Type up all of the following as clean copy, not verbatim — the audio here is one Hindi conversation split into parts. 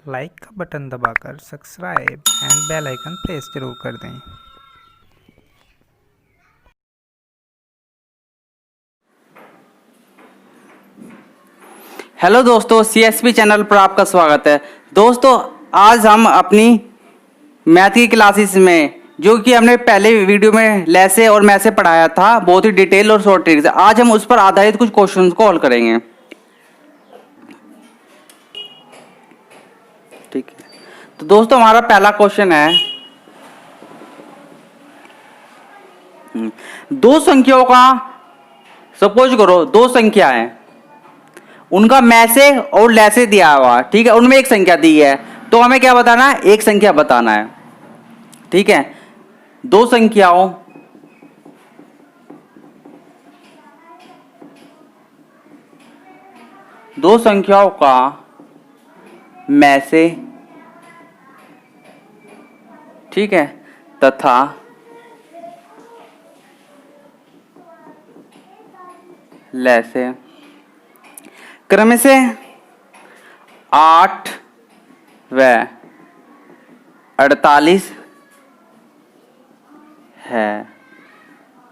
लाइक का बटन दबाकर subscribe and bell icon press जरूर कर दें। हेलो दोस्तों, सीएसपी चैनल पर आपका स्वागत है। दोस्तों, आज हम अपनी मैथ की क्लासेस में जो कि हमने पहले वीडियो में लैसे और मैसे पढ़ाया था, बहुत ही डिटेल और शॉर्ट ट्रिक से, आज हम उस पर आधारित कुछ क्वेश्चंस को हल करेंगे। ठीक है, तो दोस्तों हमारा पहला क्वेश्चन है, दो संख्याओं का, सपोज करो दो संख्या है, उनका मैसे और लैसे दिया हुआ, ठीक है, उनमें एक संख्या दी है, तो हमें क्या बताना है? एक संख्या बताना है। ठीक है, दो संख्याओं का मैसे, ठीक है, तथा लैसे क्रम से 8 व 48 है,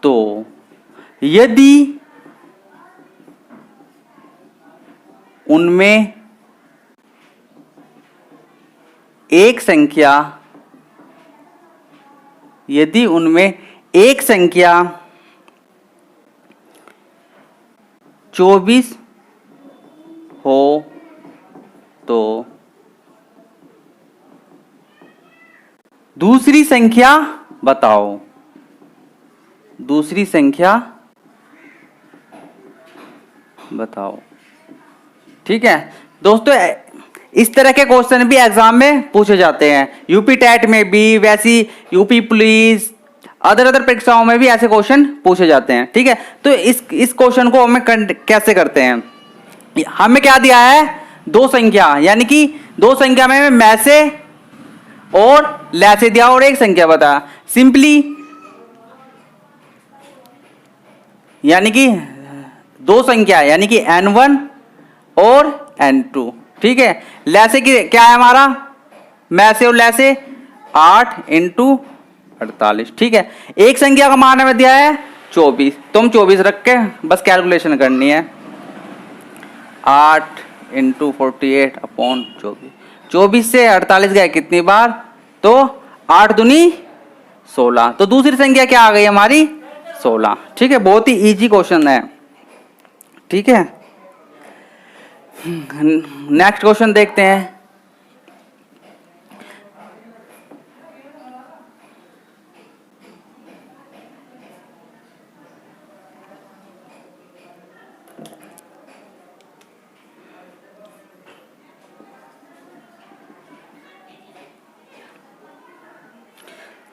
तो यदि उनमें एक संख्या 24 हो तो दूसरी संख्या बताओ। दूसरी संख्या बताओ। ठीक है दोस्तों, इस तरह के क्वेश्चन भी एग्जाम में पूछे जाते हैं, यूपी टेट में भी, वैसी यूपी पुलिस, अदर परीक्षाओं में भी ऐसे क्वेश्चन पूछे जाते हैं। ठीक है, तो इस क्वेश्चन को हमें कैसे करते हैं? हमें क्या दिया है? दो संख्या, यानी कि दो संख्या में मैसे और लैसे दिया और एक संख्या बताया। सिंपली यानी कि दो संख्या यानी कि n1 और n2। ठीक है, लैसे की क्या है हमारा? मैसे और लैसे 8 × 48। ठीक है, एक संख्या का मान हमें दिया है 24, तो हम 24 रख के बस कैलकुलेशन करनी है। 8 × 48/24। 24 से 48 गए कितनी बार? तो 8 दूनी 16, तो दूसरी संख्या क्या आ गई हमारी? 16। ठीक है, बहुत ही इजी क्वेश्चन है। ठीक है, नेक्स्ट क्वेश्चन देखते हैं।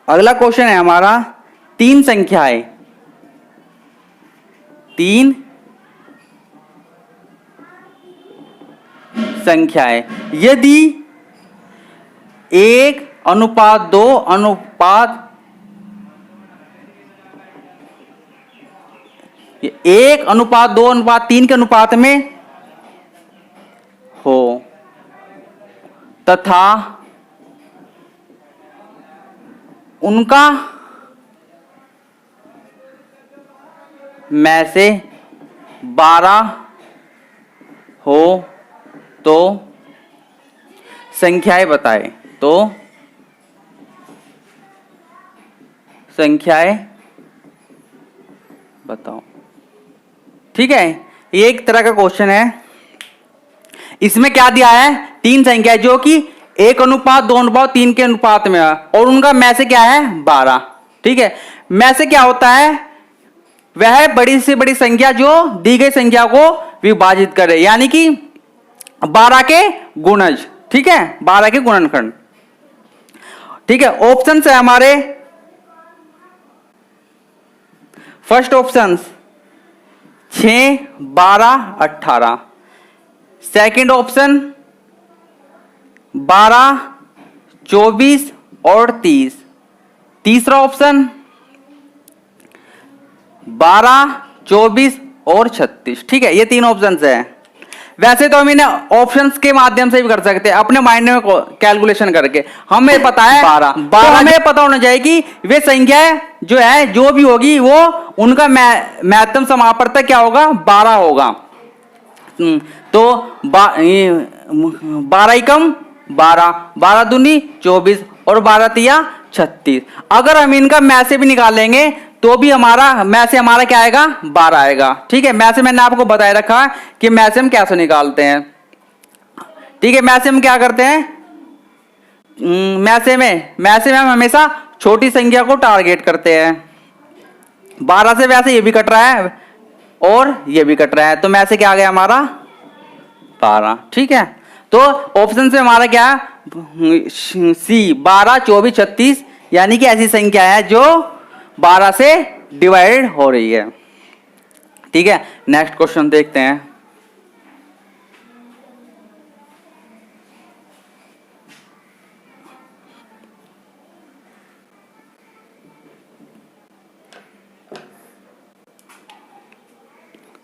अगला क्वेश्चन है हमारा, तीन संख्याएं, तीन संख्याएं यदि 1:2 अनुपात 1:2:3 के अनुपात में हो तथा उनका में से 12 हो तो संख्याएं बताएं। तो संख्याएं बताओ। ठीक है, ये एक तरह का क्वेश्चन है। इसमें क्या दिया है? तीन संख्या जो कि 1:2:3 के अनुपात में है और उनका में से क्या है? 12। ठीक है, में से क्या होता है? वह बड़ी से बड़ी संख्या जो दी गई संख्या को विभाजित करे, यानी कि 12 के गुणज। ठीक है, 12 के गुणनखंड। ठीक है, ऑप्शन है हमारे, फर्स्ट ऑप्शन 6, 12, 18। सेकंड ऑप्शन 12, 24 और 30। तीसरा ऑप्शन 12, 24 और 36। ठीक है, ये तीन ऑप्शन है। वैसे तो हम इन्हें ऑप्शंस के माध्यम से भी कर सकते हैं, अपने माइंड में कैलकुलेशन करके। हमें पता है 12, तो हमें पता होना चाहिए कि वे संख्याएं जो है जो भी होगी वो उनका महत्तम समापवर्तक क्या होगा, 12 होगा। तो 12 एकम 12, 12 दूनी 24 और 12 तिया 36। अगर हम इनका मैं से भी निकालेंगे तो भी हमारा मैं से हमारा क्या आएगा, 12 आएगा। ठीक है, मैं से मैंने आपको बताया रखा कि मैं से हम कैसे निकालते हैं। ठीक है, मैं से हम क्या करते हैं, मैं से हम हमेशा छोटी संख्या को टारगेट करते हैं। 12 से वैसे ये भी कट रहा है और ये भी कट रहा है, तो मैं से क्या आ गया हमारा 12। ठीक है, तो ऑप्शन से हमारा क्या है, सी 12, 24, 36, यानी कि ऐसी संख्या है जो 12 से डिवाइड हो रही है। ठीक है, नेक्स्ट क्वेश्चन देखते हैं।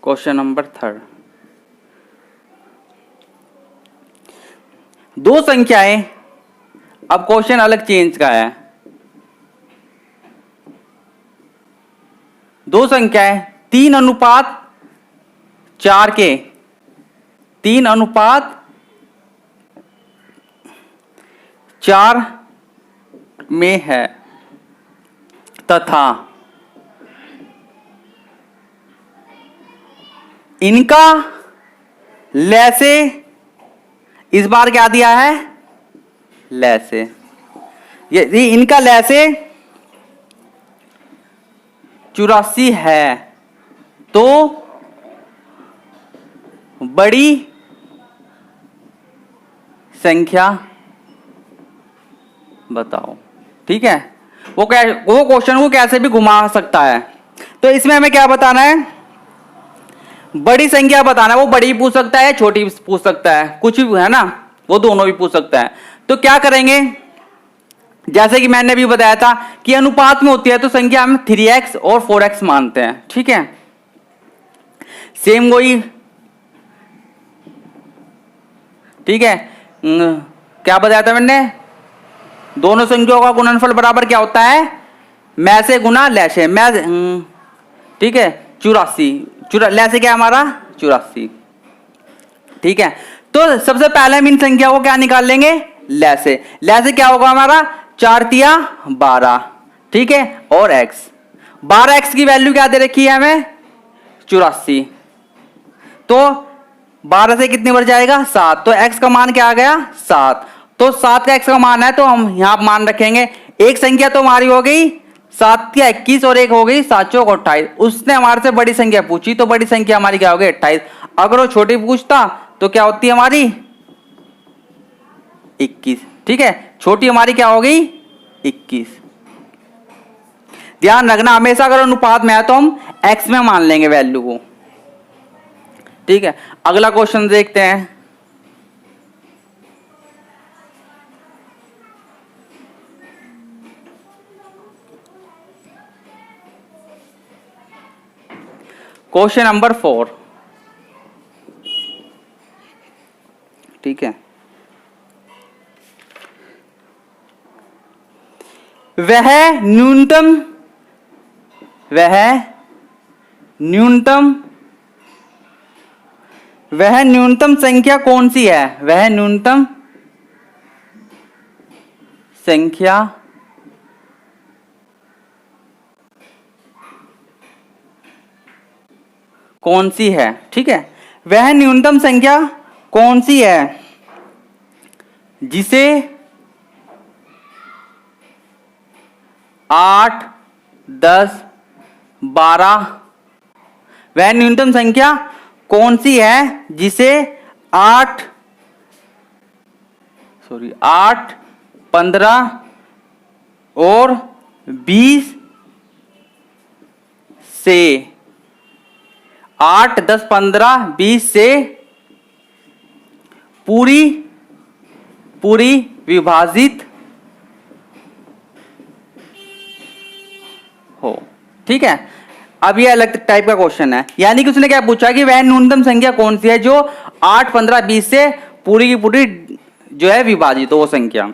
Question number 3। दो संख्याएं, अब क्वेश्चन अलग चेंज का है। दो संख्याएं 3:4 के 3:4 में है तथा इनका लैसे, इस बार क्या दिया है, लैसे, ये इनका लैसे 84 है तो बड़ी संख्या बताओ। ठीक है, वो क्वेश्चन को कैसे भी घुमा सकता है। तो इसमें हमें क्या बताना है, बड़ी संख्या बताना है। वो बड़ी पूछ सकता है, छोटी पूछ सकता है, कुछ भी है ना, वो दोनों भी पूछ सकता है। तो क्या करेंगे, जैसे कि मैंने भी बताया था कि अनुपात में होती है तो संख्या हम 3x और 4x मानते हैं। ठीक है, सेम वही। ठीक है, क्या बताया था मैंने, दोनों संख्याओं का गुणनफल बराबर क्या होता है, मैं से गुना लैसे। मैं ठीक है 84, लैसे क्या हमारा 84। ठीक है, तो सबसे पहले हम इन संख्या को क्या निकाल लेंगे, लैसे। लैसे क्या होगा हमारा 4 तिया 12। ठीक है, और x, 12x की वैल्यू क्या दे रखी है हमें 84, तो 12 से कितनी बढ़ जाएगा 7, तो x का मान क्या आ गया 7। तो 7 का x का मान है तो हम यहां मान रखेंगे। एक संख्या तो हमारी हो गई 7 या 21 और एक हो गई 7 चौक 28। उसने हमारे से बड़ी संख्या पूछी तो बड़ी संख्या हमारी क्या हो गई 28। अगर वो छोटी पूछता तो क्या होती है हमारी 21। ठीक है, छोटी हमारी क्या हो गई 21। ध्यान रखना, हमेशा अगर अनुपात में है तो हम x में मान लेंगे वैल्यू को। ठीक है, अगला क्वेश्चन देखते हैं। Question number 4। ठीक है, वह न्यूनतम संख्या कौन सी है, वह न्यूनतम संख्या कौन सी है। ठीक है, वह न्यूनतम संख्या कौन सी है जिसे 8, 10, 12, वह न्यूनतम संख्या कौन सी है जिसे 8, 15 और 20 से 8, 10, 15, 20 से पूरी विभाजित हो। ठीक है, अब ये अलग टाइप का क्वेश्चन है, यानी कि उसने क्या पूछा कि वह न्यूनतम संख्या कौन सी है जो 8, 15, 20 से पूरी की पूरी जो है विभाजित हो वो संख्या।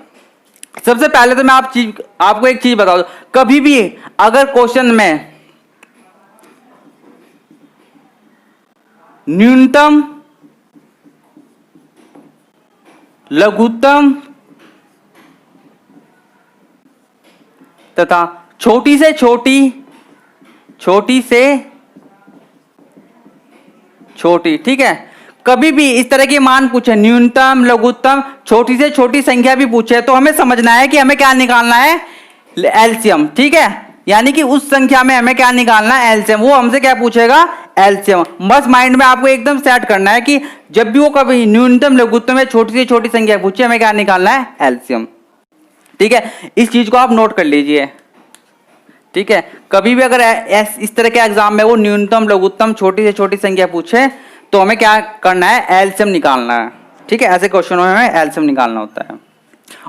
सबसे पहले तो मैं आपको एक चीज बता दूं, कभी भी अगर क्वेश्चन में न्यूनतम, लघुत्तम तथा छोटी से छोटी, ठीक है, कभी भी इस तरह के मान पूछे, न्यूनतम, लघुत्तम, छोटी से छोटी संख्या भी पूछे, तो हमें समझना है कि हमें क्या निकालना है, एलसीएम, ठीक है। यानी कि उस संख्या में हमें क्या निकालना है, एलसीएम। वो हमसे क्या पूछेगा, एलसीएम। बस माइंड में आपको एकदम सेट करना है कि जब भी वो कभी न्यूनतम, लघुत्तम या छोटी से छोटी संख्या पूछे, हमें क्या निकालना है, एलसीएम, ठीक है। इस चीज को आप नोट कर लीजिए, ठीक है। कभी भी अगर इस तरह के एग्जाम में वो न्यूनतम, लघुत्तम, छोटी से छोटी संख्या पूछे तो हमें क्या करना है, एलसीएम निकालना है, ठीक है। ऐसे क्वेश्चनों में हमें एलसीएम निकालना होता है।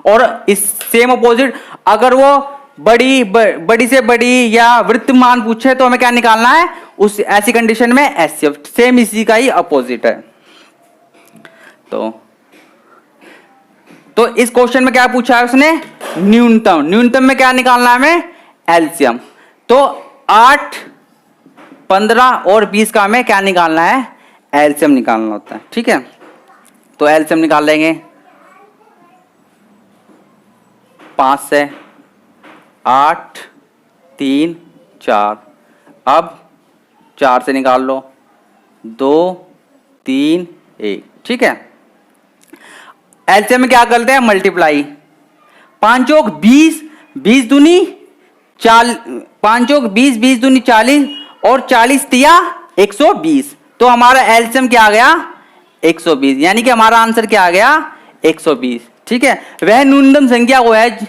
और इस सेम अपोजिट अगर वो बड़ी से बड़ी या वृत्तमान पूछे तो हमें क्या निकालना है, उस ऐसी कंडीशन में एचसीएफ। सेम इसी का ही अपोजिट है। तो इस क्वेश्चन में क्या पूछा है उसने, न्यूनतम में क्या निकालना है हमें, एलसीएम। तो 8, 15 और 20 का हमें क्या निकालना है, एलसीएम निकालना होता है, ठीक है। तो एलसीएम निकाल लेंगे 5 से 8, 3, 4। अब 4 से निकाल लो, 2, 3, 1, ठीक है। एलसीएम में क्या करते हैं, मल्टीप्लाई। 5 चौक 20, 20 दूनी 40, 5 चौक 20, 20 दूनी 40 और 40 तिया 120। तो हमारा एलसीएम क्या आ गया, 120। यानी कि हमारा आंसर क्या आ गया, 120, ठीक है। वह न्यूनतम संख्या वो है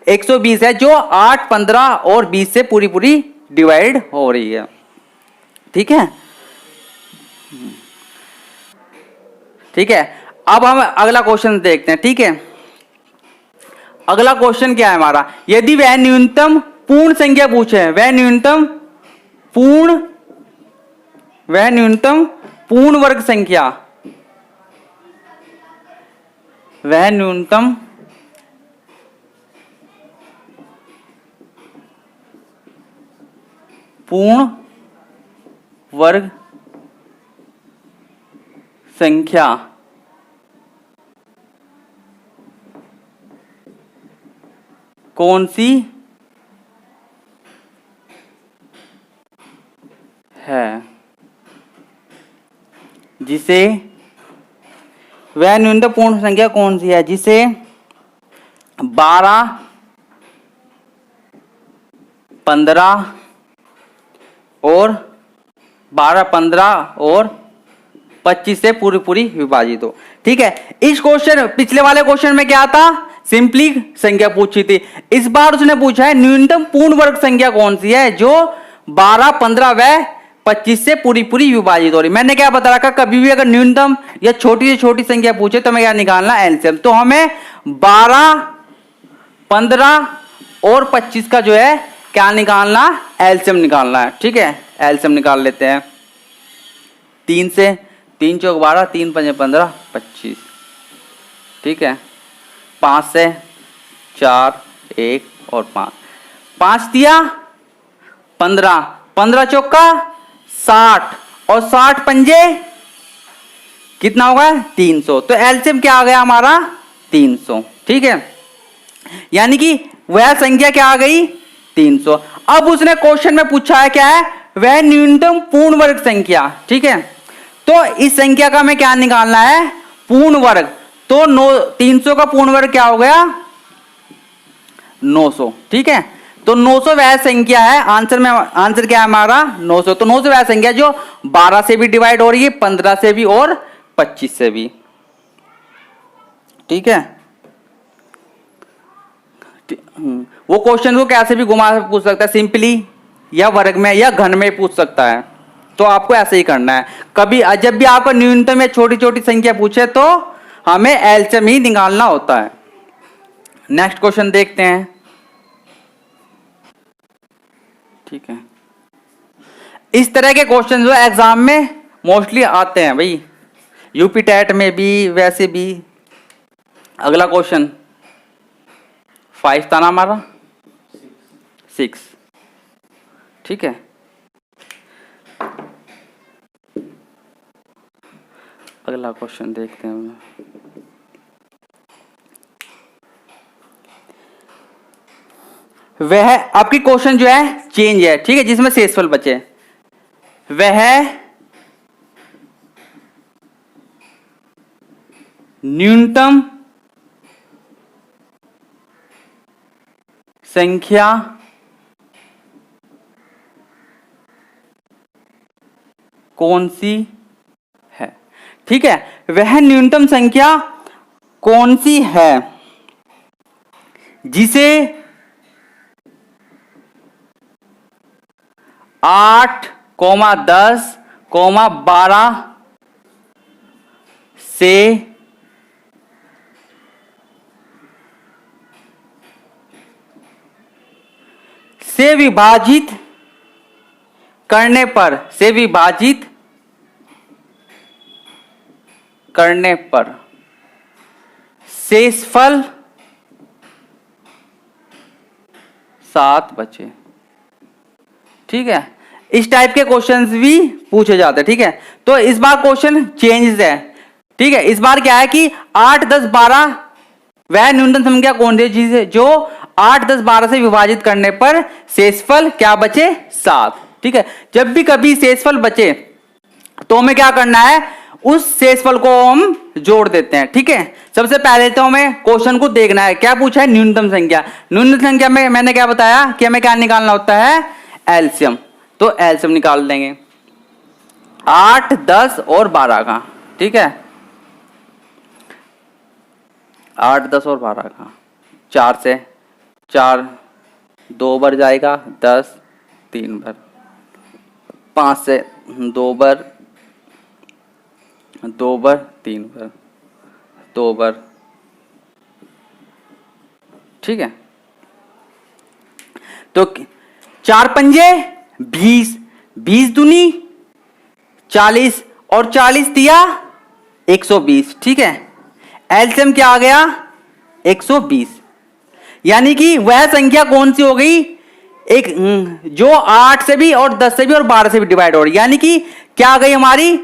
120 है जो 8, 15 और 20 से पूरी पूरी डिवाइड हो रही है, ठीक है। ठीक है, अब हम अगला क्वेश्चन देखते हैं, ठीक है। अगला क्वेश्चन क्या है हमारा, यदि वह न्यूनतम पूर्ण संख्या पूछे, वह न्यूनतम पूर्ण वर्ग संख्या, वह न्यूनतम पूर्ण वर्ग संख्या कौन सी है, जिसे, वह न्यूनतम पूर्ण संख्या कौन सी है जिसे 12, 15 और 25 से पूरी पूरी विभाजित हो, ठीक है। इस क्वेश्चन, पिछले वाले क्वेश्चन में क्या था, सिंपली संख्या पूछी थी। इस बार उसने पूछा है न्यूनतम पूर्ण वर्ग संख्या कौन सी है जो 12, 15 व 25 से पूरी पूरी विभाजित हो रही। मैंने क्या बता रखा, कभी भी अगर न्यूनतम या छोटी से छोटी संख्या पूछे तो हमें क्या निकालना, एलसीएम। तो हमें 12, 15 और 25 का जो है क्या निकालना, एलसीएम निकालना है, ठीक है। एलसीएम निकाल लेते हैं 3 से, 3 चौक 12, 3 पंजे 15, 25, ठीक है। 5 से 4, 1 और 5, 5 दिया 15, 15 चौका 60 और 60 पंजे कितना होगा, 300। तो एलसीएम क्या आ गया हमारा, 300, ठीक है। यानी कि वह संख्या क्या आ गई, 300। अब उसने क्वेश्चन में पूछा है क्या है, वह न्यूनतम पूर्ण वर्ग संख्या, ठीक है। तो इस संख्या का हमें क्या निकालना है, पूर्ण वर्ग। तो 300 का पूर्ण वर्ग क्या हो गया, 900, ठीक है। तो 900 वह संख्या है, आंसर क्या है हमारा, 900। तो 900 वह संख्या जो 12 से भी डिवाइड हो रही है, 15 से भी और 25 से भी, ठीक है। वो क्वेश्चन को कैसे भी घुमा पूछ सकता है, सिंपली या वर्ग में या घन में पूछ सकता है। तो आपको ऐसे ही करना है। कभी जब भी आपको न्यूनतम या छोटी छोटी संख्या पूछे तो हमें एलसीएम ही निकालना होता है। नेक्स्ट क्वेश्चन देखते हैं, ठीक है। इस तरह के क्वेश्चन जो एग्जाम में मोस्टली आते हैं भाई, यूपी टेट में भी, वैसे भी। अगला क्वेश्चन 5 था ना हमारा, 6। ठीक है, अगला क्वेश्चन देखते हैं। वह आपकी क्वेश्चन जो है चेंज है, ठीक है, जिसमें शेषफल बचे। वह न्यूनतम संख्या कौन सी है? ठीक है, वह न्यूनतम संख्या कौन सी है जिसे 8, 10, 12 से विभाजित करने पर, से विभाजित करने पर शेषफल 7 बचे। ठीक है, इस टाइप के क्वेश्चंस भी पूछे जाते हैं। ठीक है, तो इस बार क्वेश्चन चेंज है। ठीक है, इस बार क्या है कि 8, 10, 12 वह न्यूनतम संख्या कौन सी जिसे जो 8, 10, 12 से विभाजित करने पर शेषफल क्या बचे? 7। ठीक है, जब भी कभी शेषफल बचे तो हमें क्या करना है, उस शेषफल को हम जोड़ देते हैं। ठीक है, सबसे पहले तो हमें क्वेश्चन को देखना है, क्या पूछा है? न्यूनतम संख्या। न्यूनतम संख्या में मैंने क्या बताया कि हमें क्या निकालना होता है? एलसीएम। तो एलसीएम निकाल देंगे 8, 10 और 12 का। ठीक है, 8, 10 और 12 का। 4 से 4 2 बार जाएगा, 10 3 बार। 5 से 2 बार, 2 बार 3 बार, 2 बार। ठीक है, तो 4 पंजे 20, 20 दूनी 40 और 40 दिया 120। ठीक है, एलसीएम क्या आ गया? 120। यानी कि वह संख्या कौन सी हो गई? एक जो 8 से भी और 10 से भी और 12 से भी डिवाइड हो रही, यानी कि क्या आ गई हमारी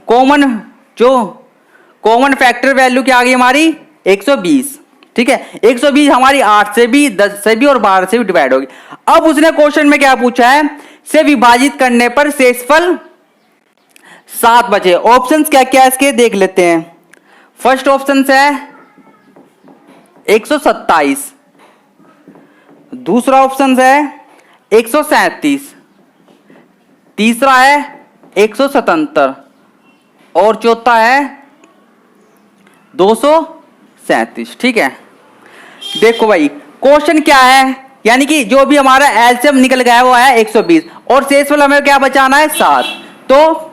कॉमन, जो कॉमन फैक्टर वैल्यू क्या आ गई हमारी? 120। ठीक है, 120 हमारी 8 से भी, 10 से भी और 12 से भी डिवाइड होगी। अब उसने क्वेश्चन में क्या पूछा है? से विभाजित करने पर शेषफल 7 बचे। ऑप्शंस क्या क्या इसके देख लेते हैं। फर्स्ट ऑप्शन है 127, दूसरा ऑप्शन है 137, तीसरा है 177 और चौथा है 237। ठीक है, देखो भाई क्वेश्चन क्या है, यानी कि जो भी हमारा एलसीएम निकल गया है वो है 120 और शेषफल हमें क्या बचाना है? 7। तो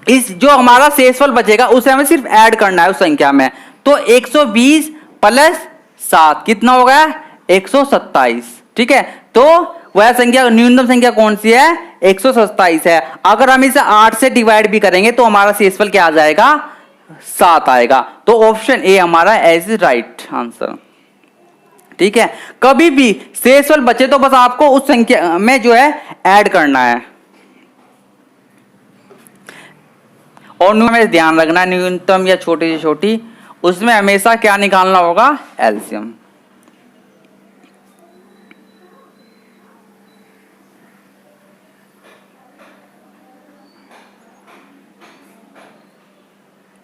इस जो हमारा शेषफल बचेगा उसे हमें सिर्फ ऐड करना है उस संख्या में। तो 120 प्लस 7 कितना हो गया? 127। ठीक है, तो वह संख्या न्यूनतम संख्या कौन सी है? 127 है। अगर हम इसे 8 से डिवाइड भी करेंगे तो हमारा शेषफल क्या आ जाएगा? 7 आएगा। तो ऑप्शन ए हमारा इज राइट आंसर। ठीक है, कभी भी शेषफल बचे तो बस आपको उस संख्या में जो है ऐड करना है। और में ध्यान रखना, न्यूनतम या छोटी से छोटी, उसमें हमेशा क्या निकालना होगा? एलसीएम।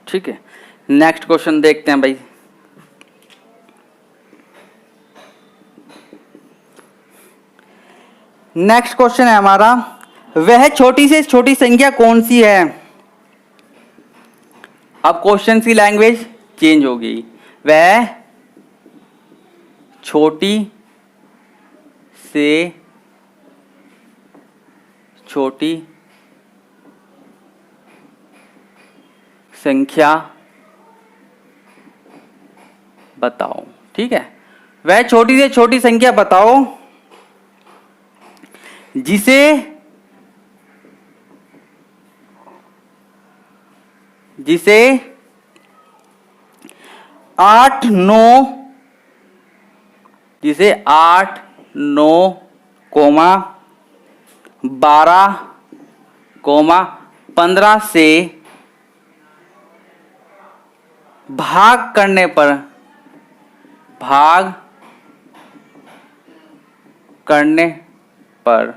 ठीक है, नेक्स्ट क्वेश्चन देखते हैं भाई। नेक्स्ट क्वेश्चन है हमारा, वह छोटी से छोटी संख्या कौन सी है? अब क्वेश्चन की लैंग्वेज चेंज होगी। वह छोटी से छोटी संख्या बताओ। ठीक है, वह छोटी से छोटी संख्या बताओ जिसे जिसे 8 9 कोमा 12 कोमा 15 से भाग करने पर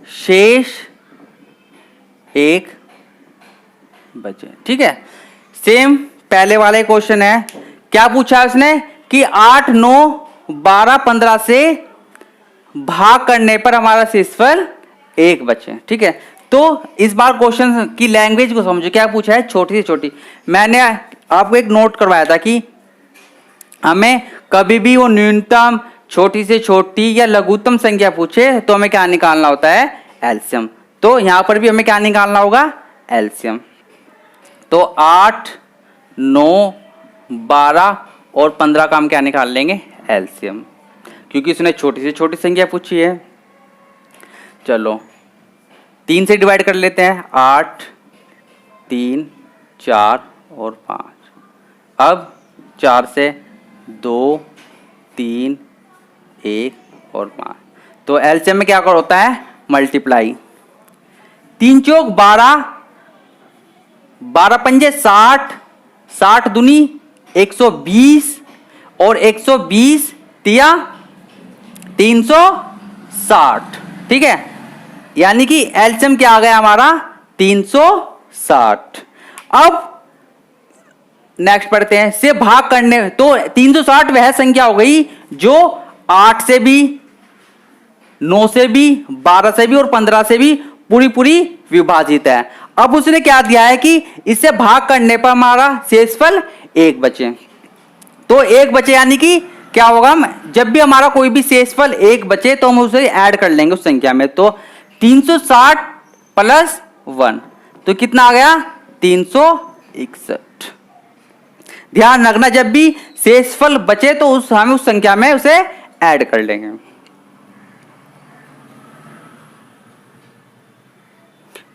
शेष 1 बचे। ठीक है, सेम पहले वाले क्वेश्चन है। क्या पूछा है उसने कि 8 9 12 15 से भाग करने पर हमारा शेषफल 1 बचे। ठीक है, तो इस बार क्वेश्चन की लैंग्वेज को समझो। क्या पूछा है? छोटी से छोटी। मैंने आपको एक नोट करवाया था कि हमें कभी भी वो न्यूनतम, छोटी से छोटी या लघुत्तम संख्या पूछे तो हमें क्या निकालना होता है? एलसीएम। तो यहां पर भी हमें क्या निकालना होगा? एलसीएम। तो 8 9 12 और 15 का हम क्या निकाल लेंगे? एलसीएम, क्योंकि उसने छोटी से छोटी संख्या पूछी है। चलो 3 से डिवाइड कर लेते हैं। 8 3 4 और 5। अब 4 से 2 3 1 और 5। तो एलसीएम में क्या कर होता है? मल्टीप्लाई। 3 चौक 12, 12 पंजे 60, 60 दूनी 120 और 120 तिया 360। ठीक है, यानी कि एलसीएम क्या आ गया हमारा? 360। अब नेक्स्ट पढ़ते हैं। से भाग करने, तो 360 वह संख्या हो गई जो 8 से भी, 9 से भी, 12 से भी और 15 से भी पूरी विभाजित है। अब उसने क्या दिया है कि इससे भाग करने पर हमारा शेषफल 1 बचे। तो 1 बचे यानी कि क्या होगा? जब भी हमारा कोई भी शेषफल 1 बचे तो हम उसे ऐड कर लेंगे उस संख्या में। तो 360 प्लस 1 तो कितना आ गया? 361। ध्यान रखना, जब भी शेषफल बचे तो हम उस संख्या में उसे ऐड कर लेंगे।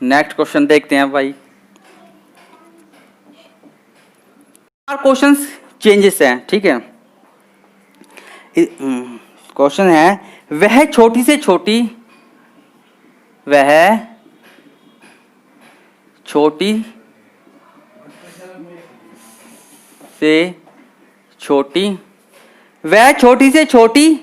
नेक्स्ट क्वेश्चन देखते हैं भाई। क्वेश्चंस चेंजेस हैं। ठीक है, क्वेश्चन है वह छोटी से छोटी वह छोटी से छोटी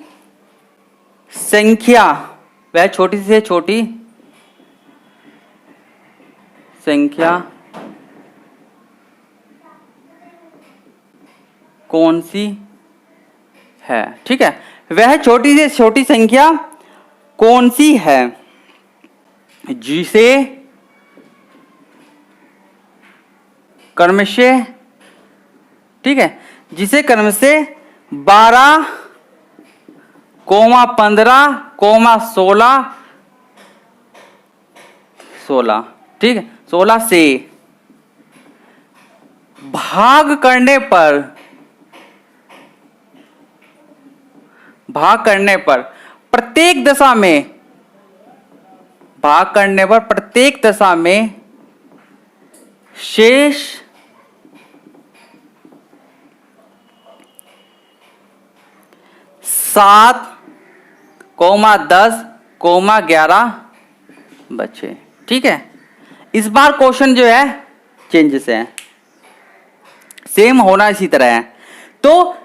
संख्या कौन सी है? ठीक है, वह छोटी से छोटी संख्या कौन सी है जिसे क्रमशः, ठीक है, जिसे क्रमशः 12 15 16, ठीक है, 16 से भाग करने पर प्रत्येक दशा में शेष 7, 10, 11 बचे। ठीक है, इस बार क्वेश्चन जो है चेंजेस है, सेम होना इसी तरह है। तो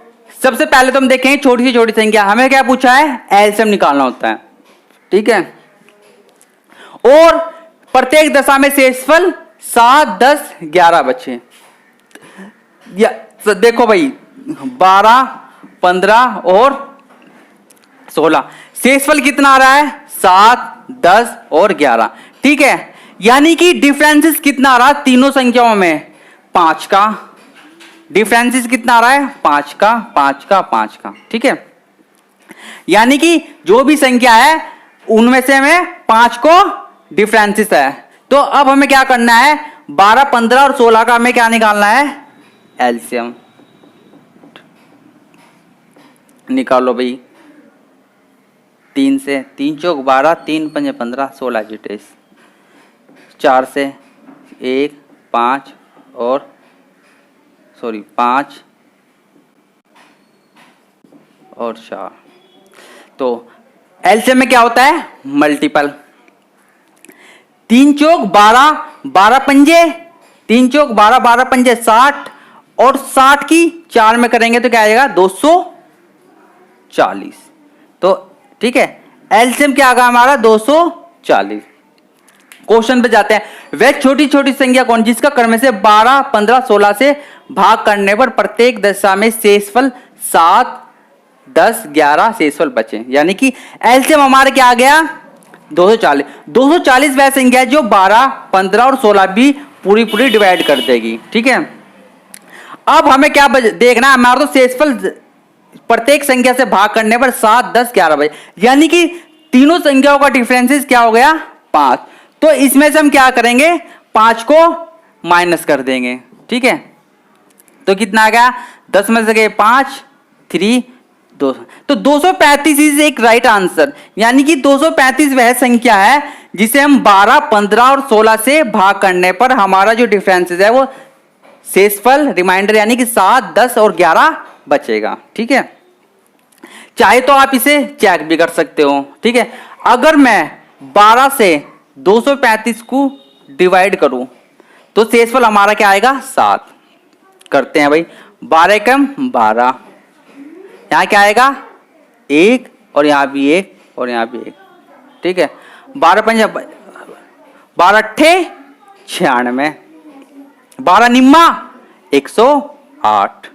सबसे पहले तो हम देखेंगे छोटी से छोटी संख्या। हमें क्या पूछा है? एलसीएम निकालना होता है। ठीक है, और प्रत्येक दशा में शेषफल 7, 10, 11 बचे। देखो भाई 12, 15 और 16, शेषफल कितना आ रहा है? 7, 10 और 11। ठीक है, यानी कि डिफरेंसेस कितना आ रहा है तीनों संख्याओं में? 5 का। डिफरेंसेस कितना आ रहा है? 5 का, 5 का, 5 का। ठीक है, यानी कि जो भी संख्या है उनमें से हमें 5 को डिफरेंसेस है। तो अब हमें क्या करना है? 12, 15 और 16 का हमें क्या निकालना है? एलसीएम निकालो भाई। 3 से 3 चौक 12, 3 पंजे 15, 16 जिटेस। 4 से 1, 5 और सॉरी 5 और 4। तो एलसीएम में क्या होता है? मल्टीपल। 3 चौक 12, 12 पंजे 3 चौक 12, 12 पंजे 60 और 60 की 4 में करेंगे तो क्या आएगा? 240। तो ठीक है, एलसीएम क्या आएगा हमारा? 240। क्वेश्चन पे जाते हैं। वह छोटी छोटी संख्या कौन जिसका क्रम से 12, 15, 16 से भाग करने पर प्रत्येक दशा में शेषफल 7, 10, 11 शेषफल बचे। यानी कि एलसीएम हमारे क्या आ गया? 240। 240 वह संख्या है जो 12, 15 और 16 भी पूरी पूरी डिवाइड कर देगी। ठीक है, अब हमें क्या देखना है? हमारा तो शेषफल प्रत्येक संख्या से भाग करने पर 7, 10, 11 बचे, यानी कि तीनों संख्याओं का डिफरेंसेस क्या हो गया? 5। तो इसमें से हम क्या करेंगे? 5 को माइनस कर देंगे। ठीक है, तो कितना आ गया? 10 में से गए 5, 3, 2। तो 235 इज एक राइट आंसर। यानी कि 235 वह संख्या है जिसे हम 12, 15 और 16 से भाग करने पर हमारा जो डिफरेंसेस है वो शेषफल रिमाइंडर यानी कि 7, 10 और 11 बचेगा। ठीक है, चाहे तो आप इसे चेक भी कर सकते हो। ठीक है, अगर मैं 12 से 235 को डिवाइड करूं तो शेषफल हमारा क्या आएगा? 7। करते हैं भाई, 12 कम 12, यहां क्या आएगा? 1 और यहां भी 1 और यहां भी 1। ठीक है, 12 पंजा 12 अट्ठे 96, 12 निम्मा 108,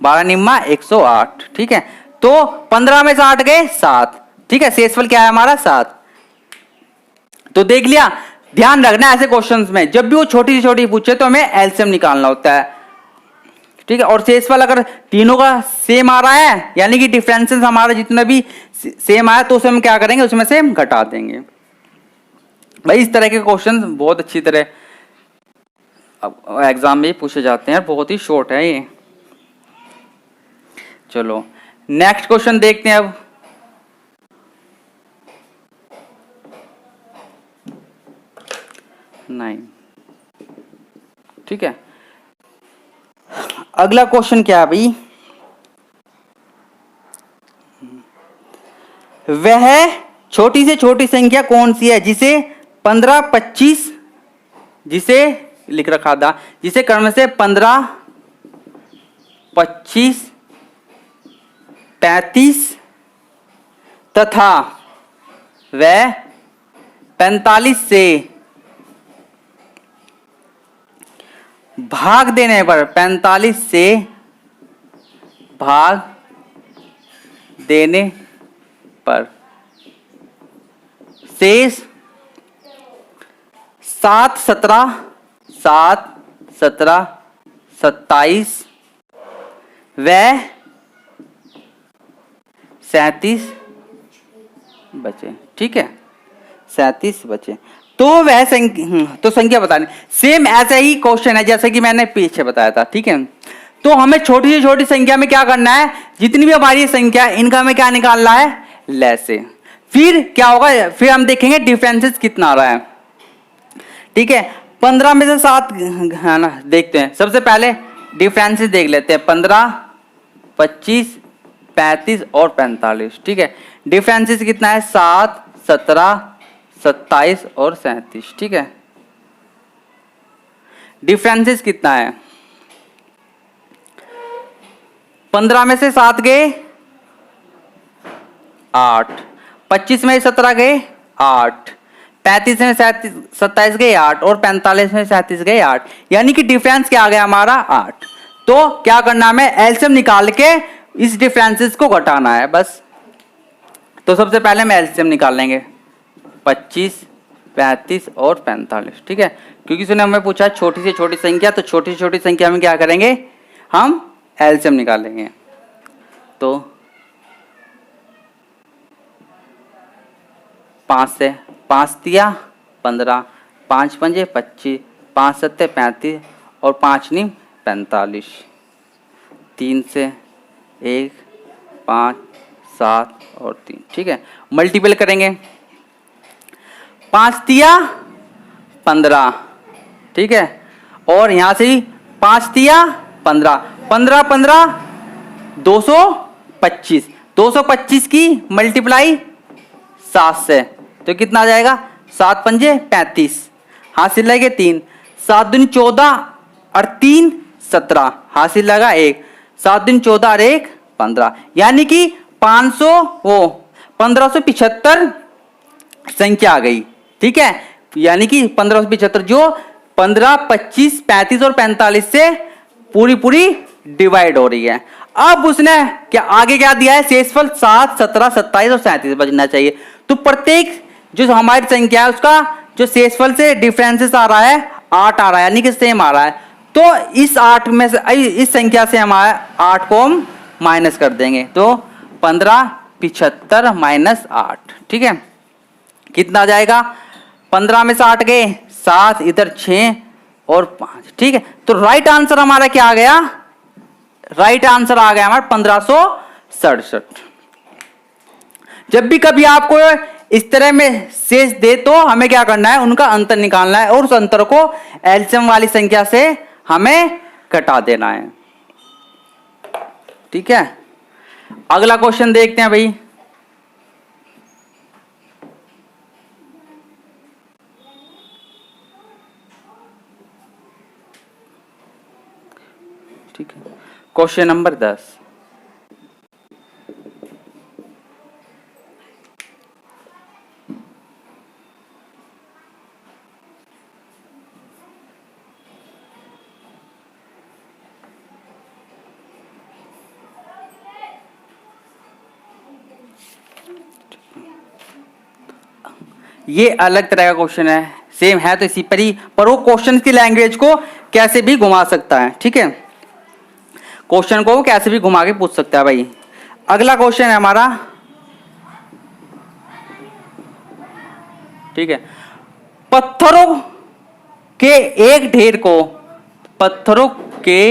12 निम्मा 108। ठीक है, तो 15 में से 8 गए 7। ठीक है, शेषफल क्या है हमारा? 7। तो देख लिया, ध्यान रखना ऐसे क्वेश्चंस में जब भी वो छोटी से छोटी पूछे तो हमें एलसीएम निकालना होता है। ठीक है, और शेषफल अगर तीनों का सेम आ रहा है यानी कि डिफरेंसेस हमारा जितना भी सेम आया तो उसे हम क्या करेंगे? उसमें से हम घटा देंगे। भाई इस तरह के क्वेश्चन बहुत अच्छी तरह अब एग्जाम में पूछे जाते हैं, बहुत ही शॉर्ट है ये। चलो नेक्स्ट क्वेश्चन देखते हैं अब। नाइन। ठीक है, अगला क्वेश्चन क्या है भाई? वह छोटी से छोटी संख्या कौन सी है जिसे 15, 25 जिसे लिख रखा था जिसे क्रम से 15, 25, 35 तथा वह 45 से भाग देने पर 45 से भाग देने पर शेष 7, 17, 7, 17, 27 व 37 बचे। ठीक है, 37 बचे। तो वह संख्या बतानी। सेम ऐसा ही क्वेश्चन है जैसे कि मैंने पीछे बताया था। ठीक है, तो हमें छोटी से छोटी संख्या में क्या करना है? जितनी भी हमारी संख्या है इनका हमें क्या निकालना है? लैसे। फिर क्या होगा? फिर हम देखेंगे डिफरेंसेस कितना आ रहा है। ठीक है, 15 में से 7 है ना, देखते हैं। सबसे पहले डिफरेंसेस देख लेते हैं। 15, 25, 35 और 45। ठीक है, डिफरेंसेस कितना है? 7, 17, 27 और 37। ठीक है, डिफरेंसेस कितना है? 15 में से 7 गए 8, 25 में 17 गए 8, 35 में 27 गए 8 और 45 में 37 गए 8। यानी कि डिफरेंस क्या आ गया हमारा? 8। तो क्या करना है? हमें एलसीएम निकाल के इस डिफरेंसेस को घटाना है बस। तो सबसे पहले हम एलसीएम निकाल लेंगे 25, 35 और 45। ठीक है, क्योंकि उसने हमें पूछा छोटी से छोटी संख्या, तो छोटी से छोटी संख्या में क्या करेंगे? हम एलसीएम निकालेंगे। तो 5 से 5 दिया 15, 5 पंजे 25, 5 सत्ते 35 और 5 नी 45। 3 से 1, 5, 7 और 3। ठीक है, मल्टीपल करेंगे। 5 दिया 15। ठीक है, और यहाँ से 5 दिया 15, 15 15 225, 225 की मल्टीप्लाई 7 से, तो कितना आ जाएगा 7 पंजे 35, हासिल लगे 3, 7 दूनी 14 और 3 17, हासिल लगा 1, 7 दूनी 14 और 1 15, यानी कि 1575 संख्या आ गई। ठीक है, यानी कि 1575 जो 15, 25, 35 और 45 से पूरी पूरी डिवाइड हो रही है। अब उसने क्या आगे क्या दिया है, शेषफल 7, 17, 27 और 37 बचना चाहिए। तो प्रत्येक जो हमारी संख्या है उसका जो शेषफल से डिफरेंसेस आ रहा है 8 आ रहा है, यानी कि सेम आ रहा है। तो इस 8 में से इस संख्या से हम 8 को हम माइनस कर देंगे, तो 1575 माइनस 8। ठीक है, कितना आ जाएगा, 15 में से 8 गए 7, इधर 6 और 5। ठीक है, तो राइट आंसर हमारा क्या आ गया, राइट आंसर आ गया हमारा 1567। जब भी कभी आपको इस तरह में शेष दे तो हमें क्या करना है, उनका अंतर निकालना है और उस अंतर को एलसीएम वाली संख्या से हमें घटा देना है। ठीक है, अगला क्वेश्चन देखते हैं भाई। ठीक है, क्वेश्चन नंबर 10। ये अलग तरह का क्वेश्चन है, सेम है तो इसी पर ही, पर वो क्वेश्चन की लैंग्वेज को कैसे भी घुमा सकता है। ठीक है, क्वेश्चन को वो कैसे भी घुमा के पूछ सकता है भाई। अगला क्वेश्चन है हमारा, ठीक है, पत्थरों के एक ढेर को, पत्थरों के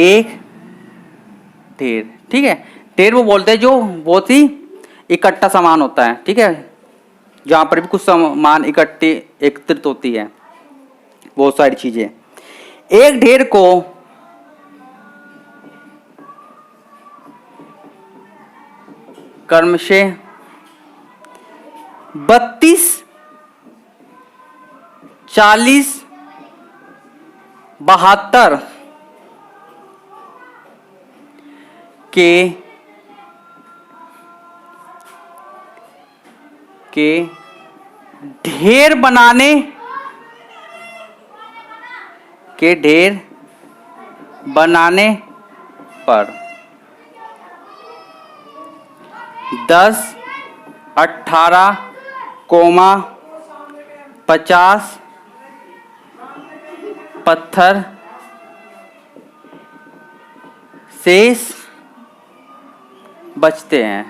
एक ढेर, ठीक है, ढेर वो बोलते हैं जो बहुत ही इकट्ठा सामान होता है। ठीक है, जहां पर भी कुछ सामान इकट्ठी एकत्रित होती है, बहुत सारी चीजें। एक ढेर को क्रम से 32, 40, 72 के ढेर बनाने पर 10, 18, 50 पत्थर शेष बचते हैं,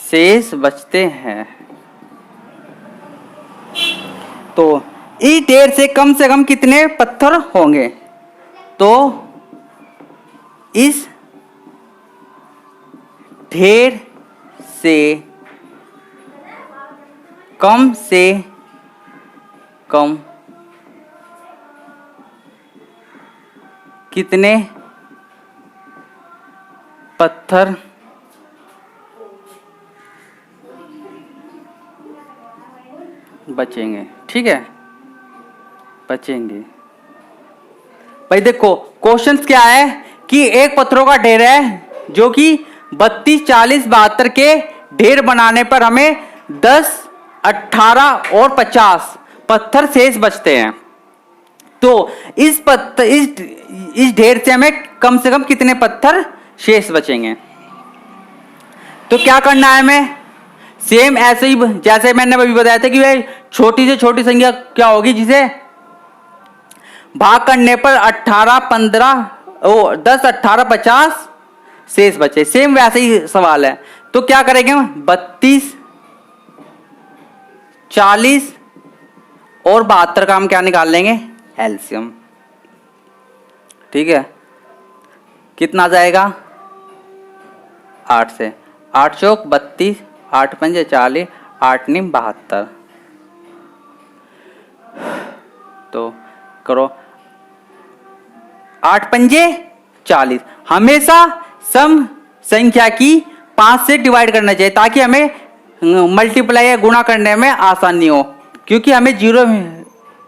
शेष बचते हैं। तो इस ढेर से कम कितने पत्थर होंगे, तो इस ढेर से कम कितने पत्थर बचेंगे। ठीक है, बचेंगे भाई। देखो क्वेश्चंस क्या है कि एक पत्थरों का ढेर है जो कि 32, 40, 72 के ढेर बनाने पर हमें 10, 18 और 50 पत्थर शेष बचते हैं। तो इस ढेर से हमें कम से कम कितने पत्थर शेष बचेंगे। तो क्या करना है हमें, सेम ऐसे ही जैसे मैंने अभी बताया था कि भाई छोटी से छोटी संख्या क्या होगी जिसे भाग करने पर 18, 15 ओ 10, 18, 50 शेष बचे। सेम वैसे ही सवाल है। तो क्या करेंगे हम, 32, 40 और 72 का हम क्या निकाल लेंगे, एलसीएम। ठीक है, कितना आ जाएगा, 8 से 8 चौक 32, 8 पंजे 40, 8 नीम 72। तो करो 8 पंजे 40। हमेशा सम संख्या की 5 से डिवाइड करना चाहिए ताकि हमें मल्टीप्लाई या गुणा करने में आसानी हो, क्योंकि हमें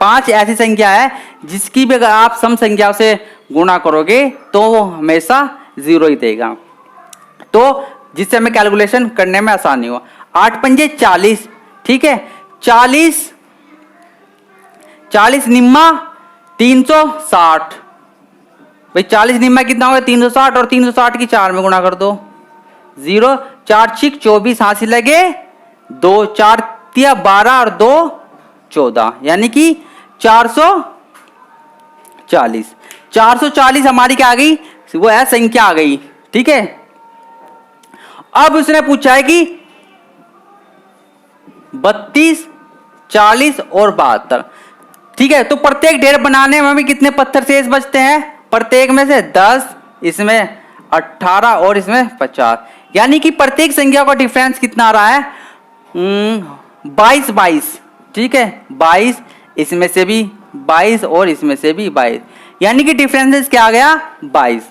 5 ऐसी संख्या है जिसकी भी अगर आप सम संख्या से गुणा करोगे तो वो हमेशा 0 ही देगा, तो जिससे हमें कैलकुलेशन करने में आसानी हो। 8 पंजे 40, ठीक है। 40 निम्मा 360। भाई 40 निम्मा कितना होगा 360, और 360 की 4 में गुणा कर दो 0। 4 6 24 हाथ से लगे 2, 4 तिया 12 और 2 14, यानी कि 440। 440 हमारी क्या आ गई, वो है संख्या आ गई, ठीक है। अब उसने पूछा है कि 32, 40 और 72, ठीक है। तो प्रत्येक ढेर बनाने में हमें कितने पत्थर शेष बचते हैं, प्रत्येक में से 10, इसमें 18 और इसमें 50, यानी कि प्रत्येक संख्या का डिफरेंस कितना आ रहा है 22, ठीक है। 22, इसमें से भी 22 और इसमें से भी 22, यानी कि डिफरेंसेस क्या आ गया 22।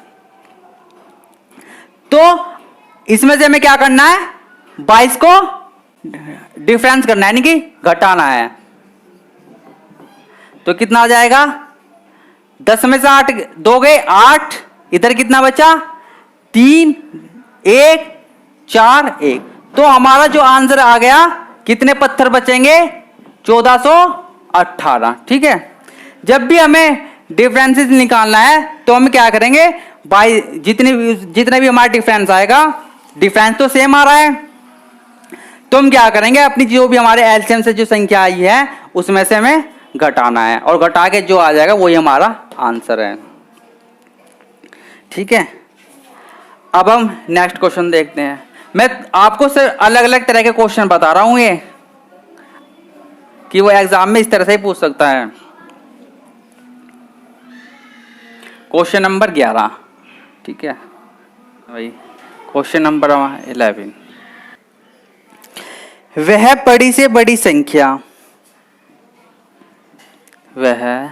तो इसमें से हमें क्या करना है 22 को डिफरेंस करना है, यानी कि घटाना है। तो कितना आ जाएगा 10 में से 8 2 गए 8, इधर कितना बचा 3 1 4 1, तो हमारा जो आंसर आ गया कितने पत्थर बचेंगे 1418, ठीक है। जब भी हमें डिफरेंसेस निकालना है तो हम क्या करेंगे बाई जितने भी हमारा डिफरेंस आएगा, डिफरेंस तो सेम आ रहा है, तो हम क्या करेंगे अपनी जो भी हमारे एलसीएम से जो संख्या आई है उसमें से हमें घटाना है, और घटा के जो आ जाएगा वही हमारा आंसर है, ठीक है। अब हम नेक्स्ट क्वेश्चन देखते हैं। मैं आपको सिर्फ अलग अलग तरह के क्वेश्चन बता रहा हूं ये कि वो एग्जाम में इस तरह से ही पूछ सकता है। क्वेश्चन नंबर 11, ठीक है भाई। क्वेश्चन नंबर 11, वह बड़ी से बड़ी संख्या, वह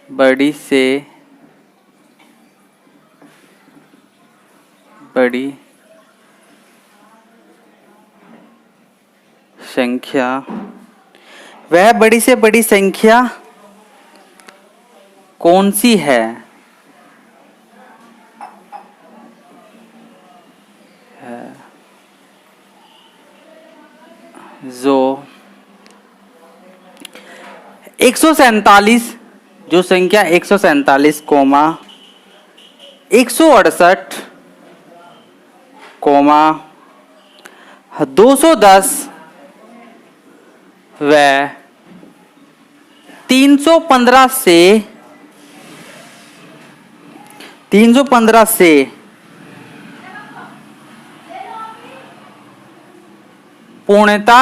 बड़ी से बड़ी संख्या, वह बड़ी से बड़ी संख्या कौन सी है जो 147, जो संख्या 147 कोमा 168 कोमा 210 व 315 से पूर्णता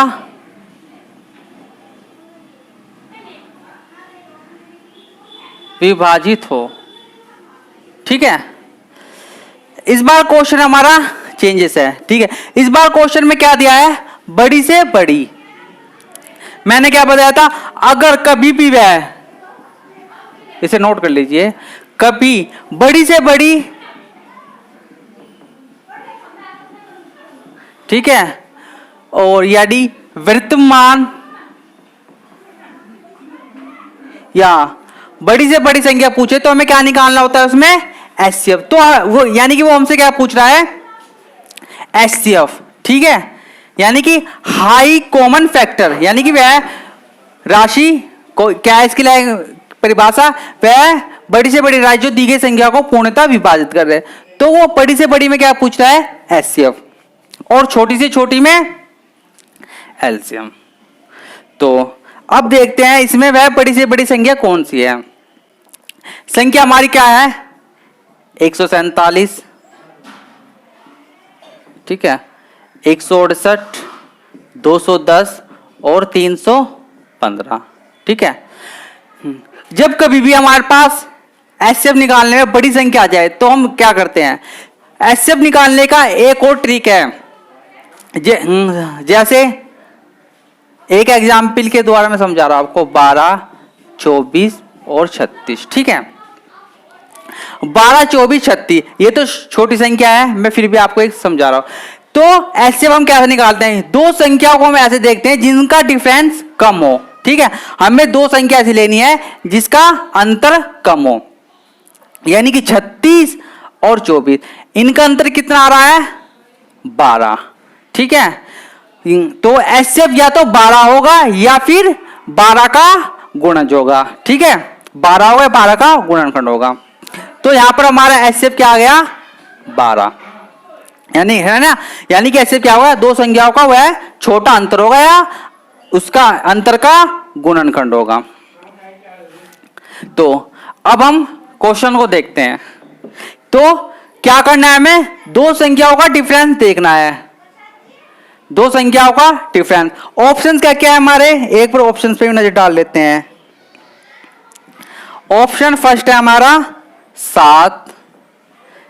विभाजित हो, ठीक है। इस बार क्वेश्चन हमारा चेंजेस है, ठीक है। इस बार क्वेश्चन में क्या दिया है बड़ी से बड़ी, मैंने क्या बताया था अगर कभी भी वह, इसे नोट कर लीजिए, कभी बड़ी से बड़ी, ठीक है, और यदि वर्तमान या बड़ी से बड़ी संख्या पूछे तो हमें क्या निकालना होता है उसमें एचसीएफ, तो वो यानी कि वो हमसे क्या पूछ रहा है एचसीएफ, ठीक है, यानी कि हाई कॉमन फैक्टर, यानी कि वह राशि को क्या है इसकी परिभाषा, वह बड़ी से बड़ी राशि जो दी गई संख्या को पूर्णतः विभाजित कर रहे, तो वो बड़ी से बड़ी में क्या पूछ रहा है एचसीएफ, और छोटी से छोटी में एलसीएम। तो अब देखते हैं इसमें वह बड़ी से बड़ी संख्या कौन सी है। संख्या हमारी क्या है 147, ठीक है, 168, 210 और 315, ठीक है। जब कभी भी हमारे पास एचसीएफ निकालने में बड़ी संख्या आ जाए तो हम क्या करते हैं, एचसीएफ निकालने का एक और ट्रिक है, जैसे एक एग्जाम्पल के द्वारा मैं समझा रहा हूं आपको, 12, 24 और 36। ठीक है, 12, 24, 36 ये तो छोटी संख्या है, मैं फिर भी आपको एक समझा रहा हूं। तो ऐसे हम कैसे निकालते हैं, दो संख्याओं को हम ऐसे देखते हैं जिनका डिफरेंस कम हो। ठीक है, हमें दो संख्या ऐसी लेनी है जिसका अंतर कम हो, यानी कि 36 और 24, इनका अंतर कितना आ रहा है, 12। ठीक है, तो एचसीएफ या तो 12 होगा या फिर 12 का गुणज होगा। ठीक है, 12 होगा, 12 का गुणनखंड होगा। तो यहां पर हमारा एचसीएफ क्या आ गया, 12, यानी है ना, यानी कि एचसीएफ क्या होगा, दो संख्याओं का वह छोटा अंतर होगा या उसका अंतर का गुणनखंड होगा। तो अब हम क्वेश्चन को देखते हैं। तो क्या करना है, हमें दो संख्याओं का डिफरेंस देखना है, दो संख्याओं का डिफरेंस। ऑप्शंस क्या क्या है हमारे, एक बार ऑप्शंस पे भी नजर डाल लेते हैं। ऑप्शन फर्स्ट है हमारा 7,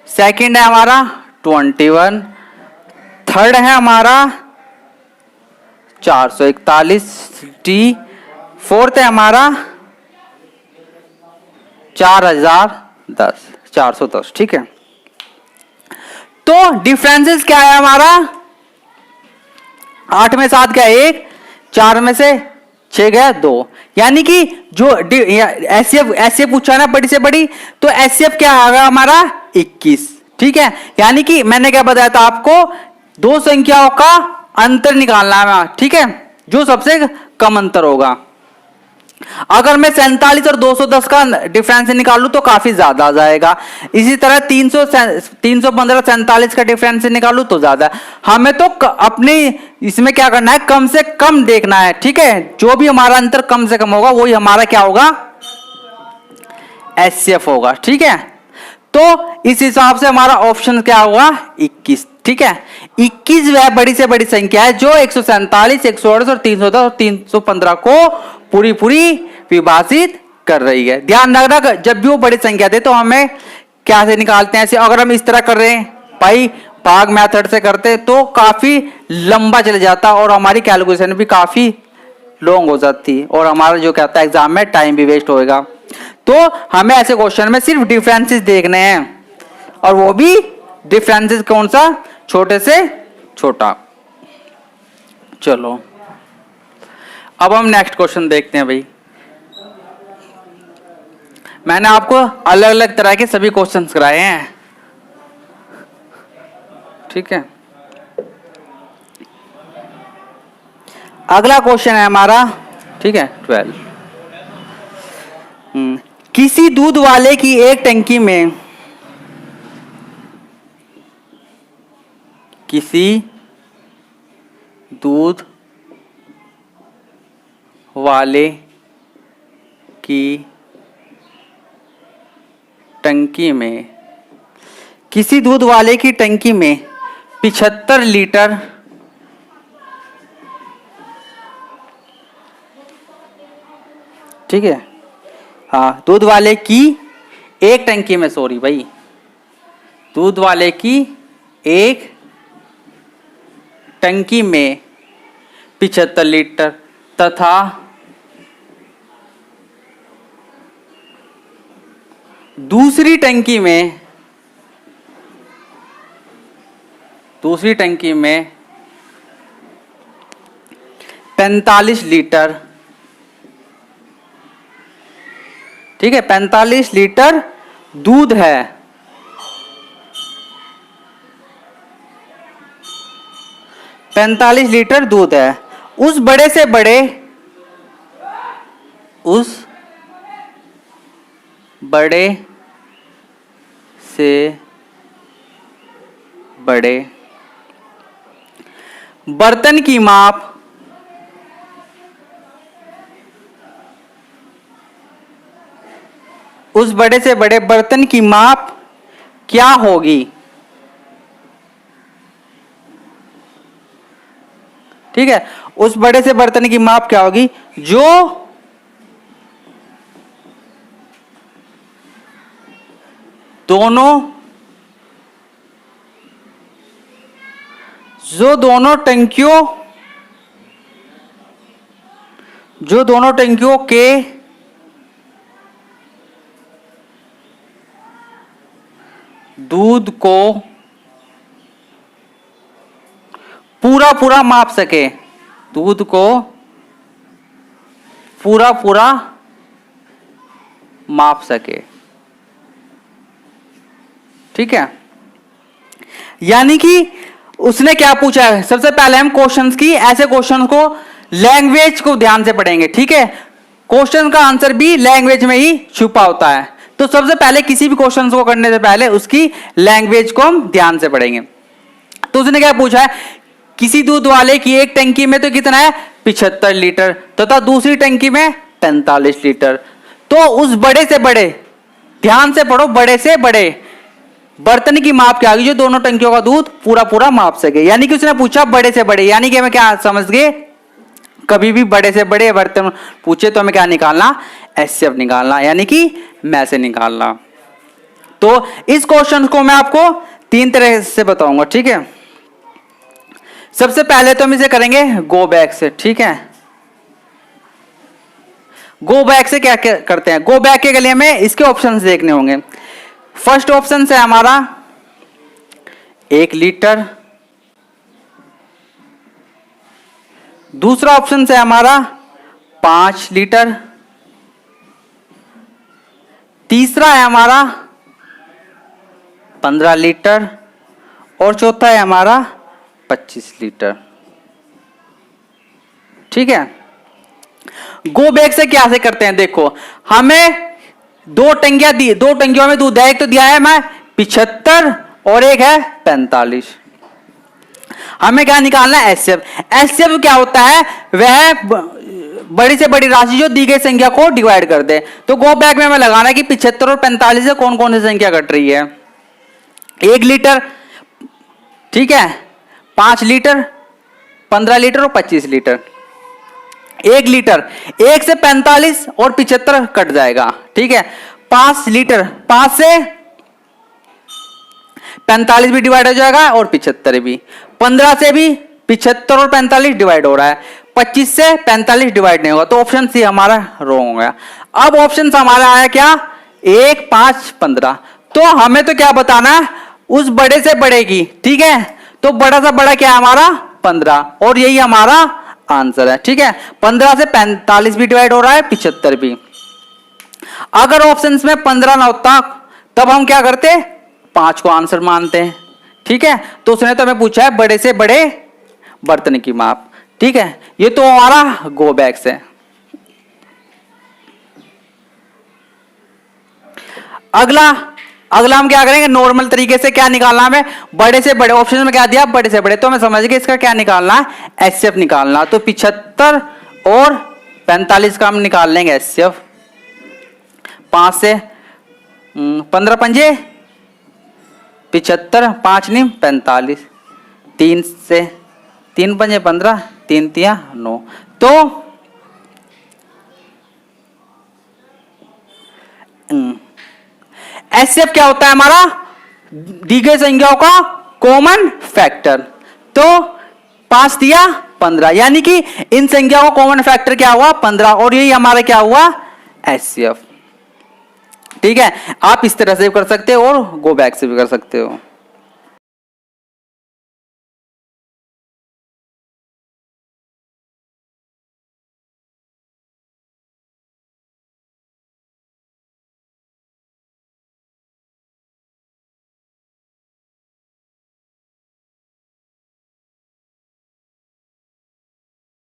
सेकंड है हमारा 21, थर्ड है हमारा 441 डी, फोर्थ है हमारा 4010, 410। ठीक है, तो डिफरेंसेस क्या है हमारा, 8 में 7 गया 1, 4 में से 6 गया 2, यानी कि जो एचसीएफ पूछा ना बड़ी से बड़ी, तो एचसीएफ क्या आ गया हमारा 21। ठीक है, यानी कि मैंने क्या बताया था आपको, दो संख्याओं का अंतर निकालना है। ठीक है, जो सबसे कम अंतर होगा। अगर मैं 47 और 210 का डिफरेंस निकालूं तो काफी ज्यादा आ जाएगा। इसी तरह 315 47 का डिफरेंस निकालूं तो ज्यादा। हमें तो अपने इसमें क्या करना है, कम से कम देखना है। ठीक है, जो भी हमारा अंतर कम से कम होगा वही हमारा क्या होगा, एचसीएफ होगा। ठीक है, तो इस हिसाब से हमारा ऑप्शन क्या होगा, 21। ठीक है, 21 वह बड़ी से बड़ी संख्या है जो 147, 138 और 310 और 315 को पूरी पूरी विभाजित कर रही है। ध्यान रखना, जब भी वो बड़ी संख्या दे तो हमें क्या से निकालते हैं। ऐसे अगर हम इस तरह कर रहे हैं भाई, भाग मेथड से करते तो काफी लंबा चले जाता और हमारी कैलकुलेशन भी काफी लॉन्ग हो जाती और हमारा जो कहता है एग्जाम में टाइम भी वेस्ट होएगा। तो हमें ऐसे क्वेश्चन में सिर्फ डिफरेंसेस देखने हैं, और वो भी डिफरेंसेस कौन सा, छोटे से छोटा। चलो अब हम नेक्स्ट क्वेश्चन देखते हैं। भाई मैंने आपको अलग अलग तरह के सभी क्वेश्चंस कराए हैं। ठीक है, अगला क्वेश्चन है हमारा, ठीक है 12। किसी दूध वाले की एक टंकी में, किसी दूध वाले की टंकी में, किसी दूध वाले की टंकी में 75 लीटर ठीक है, हाँ दूध वाले की एक टंकी में, सॉरी भाई, दूध वाले की एक टंकी में 75 लीटर तथा दूसरी टंकी में 45 लीटर, ठीक है 45 लीटर दूध है। 45 लीटर दूध है। उस बड़े से बड़े, उस बड़े से बड़े बर्तन की माप, उस बड़े से बड़े बर्तन की माप क्या होगी। ठीक है, उस बड़े से बर्तन की माप क्या होगी जो दोनों टंकियों जो दोनों टंकियों के दूध को पूरा पूरा माप सके, दूध को पूरा पूरा माप सके। ठीक है, यानी कि उसने क्या पूछा है, सबसे पहले हम क्वेश्चंस की, ऐसे क्वेश्चन को लैंग्वेज को ध्यान से पढ़ेंगे। ठीक है, क्वेश्चन का आंसर भी लैंग्वेज में ही छुपा होता है। तो सबसे पहले किसी भी क्वेश्चन को करने से पहले उसकी लैंग्वेज को हम ध्यान से पढ़ेंगे। तो उसने क्या पूछा है, किसी दूध वाले की एक टंकी में तो कितना है 75 लीटर तथा दूसरी टंकी में 45 लीटर। तो उस बड़े से बड़े, ध्यान से पढ़ो, बड़े से बड़े बर्तन की माप क्या होगी जो दोनों टंकियों का दूध पूरा पूरा माप सके। यानी कि उसने पूछा बड़े से बड़े, यानी कि हमें क्या समझ गए, कभी भी बड़े से बड़े बर्तन पूछे तो हमें क्या निकालना, एचसीएफ निकालना, यानी कि में से निकालना। तो इस क्वेश्चन को मैं आपको 3 तरह से बताऊंगा। ठीक है, सबसे पहले तो हम इसे करेंगे गो बैक से। ठीक है, गो बैक से क्या करते हैं, गो बैक के लिए हमें इसके ऑप्शंस देखने होंगे। फर्स्ट ऑप्शन है हमारा 1 लीटर, दूसरा ऑप्शन है हमारा 5 लीटर, तीसरा है हमारा 15 लीटर और चौथा है हमारा 25 लीटर। ठीक है, गो बैक से क्या से करते हैं, देखो हमें 2 टंकियां दी, 2 टंकियों में दूध है, एक तो दिया है मैं 75 और एक है 45। हमें क्या निकालना है, एचसीएफ। एचसीएफ क्या होता है, वह बड़ी से बड़ी राशि जो दी गई संख्या को डिवाइड कर दे। तो गो बैक में हमें लगाना है कि 75 और 45 से कौन कौन सी संख्या घट रही है। 1 लीटर, ठीक है, 5 लीटर, 15 लीटर और 25 लीटर। 1 लीटर, 1 से 45 और 75 कट जाएगा। ठीक है, 5 लीटर, 5 से 45 भी डिवाइड हो जाएगा और 75 भी। 15 से भी 75 और 45 डिवाइड हो रहा है, 25 से 45 डिवाइड नहीं होगा। तो ऑप्शन सी हमारा रॉन्ग हो गया। अब ऑप्शन हमारा आया क्या, 1, 5, 15। तो हमें तो क्या बताना है, उस बड़े से बड़े की। ठीक है, तो बड़ा से बड़ा क्या है हमारा 15 और यही हमारा आंसर है। ठीक है, 15 से 45 भी डिवाइड हो रहा है, 75 भी। अगर ऑप्शंस में 15 ना होता तब हम क्या करते, 5 को आंसर मानते हैं। ठीक है, तो उसने तो हमें पूछा है बड़े से बड़े बर्तन की माप। ठीक है, ये तो हमारा गो बैक से। अगला हम क्या करेंगे, नॉर्मल तरीके से क्या निकालना हमें, बड़े से बड़े। ऑप्शन में क्या दिया, बड़े से बड़े, तो हमें समझ गए इसका क्या निकालना है, एचसीएफ निकालना। तो 75 और 45 का हम निकाल लेंगे एचसीएफ। 5 से 15 पंजे 75, 5 नहीं 45, 3 से 3 पंजे 15, 3 तिया 9। तो एचसीएफ क्या होता है हमारा, दी गई संख्याओं का कॉमन फैक्टर। तो 5 दिया 15, यानी कि इन संख्याओं का कॉमन फैक्टर क्या हुआ 15 और यही हमारा क्या हुआ एचसीएफ। ठीक है, आप इस तरह से भी कर सकते हो और गो बैक से भी कर सकते हो।